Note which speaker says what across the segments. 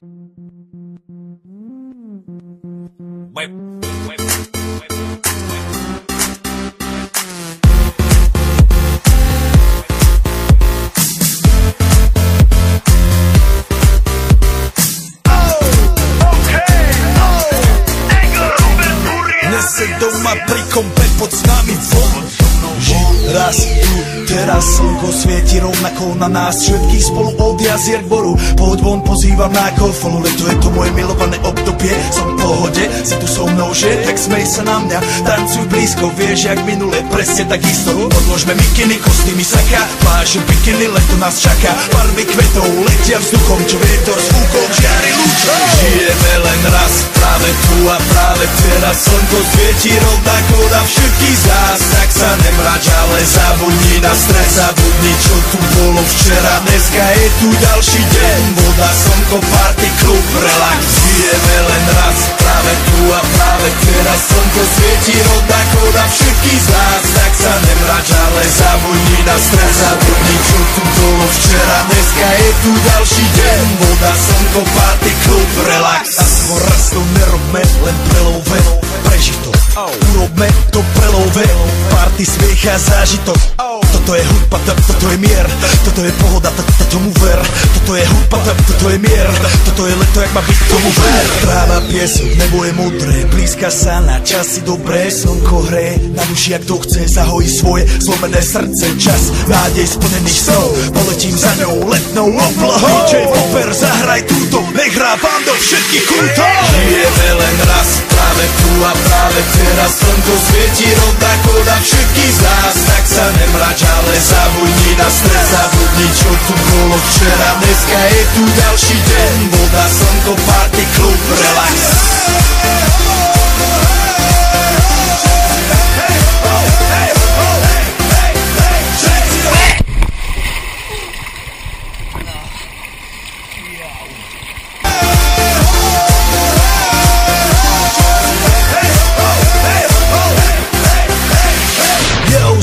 Speaker 1: Dnes se doma pri kompe pod s nami von. Raz tu, teraz slnko svieti rovnako na nás všetkých spolu od jazier k boru. Pohoď von, pozývam na golfonu, leto je to moje milované obdobie. Som v pohode, si tu so mnou, že? Tak smej sa na mňa, tancuj blízko, vieš jak minule, presne tak isto. Odložme mikiny, kostýmy saka, pláže bikiny, leto nás čaká. Barvy kvetov letia vzduchom, čo vietor s fúkom žiari lúčom. Žijeme len raz, práve tu a práve teraz. Slnko svieti rovnako na všetkých z nás, tak sa nemrač, ale zabudni na stres, zabudni čo tu bolo včera. Dneska je tu ďalší deň, voda, slnko, party, klub, relax. Žijeme len raz, práve tu a práve teraz. Slnko svieti rovnako na všetkých z nás, tak sa nemrač, ale zabudni na stres, zabudni čo tu bolo včera. Dneska je tu ďalší deň, voda, slnko, party, klub, relax. Aspoň raz to nerobme, len prelove, preži to. Urobme to prelove, party, smiech a zážitok. Toto je hudba, toto je mier, toto je pohoda, tomu ver. Toto je hudba, toto je mier, toto je leto, jak má byť, tomu ver. Tráva, piesok, nebo je modré, blízka sa na časy dobré. Slnko hre, na duši jak to chce, zahojí svoje zlomené srdce. Čas nádej splnených snov, poletím za ňou letnou oblohou. DJ Popper, zahraj túto, nech hrá vám do všetkých kútov. Žijeme len raz, práve tu a práve teraz. Slnko svieti rovnako na všetkých z nás, tak sa nemrač, ale zabudni na stres, zabudni čo tu bolo včera. Dneska je tu ďalší deň, voda, slnko, party, klub, relax.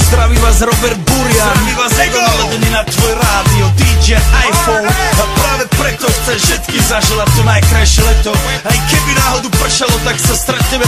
Speaker 1: Zdraví vás Robert Burian, zdraví vás Ego, naladený na tvoj rádio, DJ iPhone. A práve preto chcem všetkým zaželať to najkrajšie leto. Aj keby náhodu pršalo, tak sa stretneme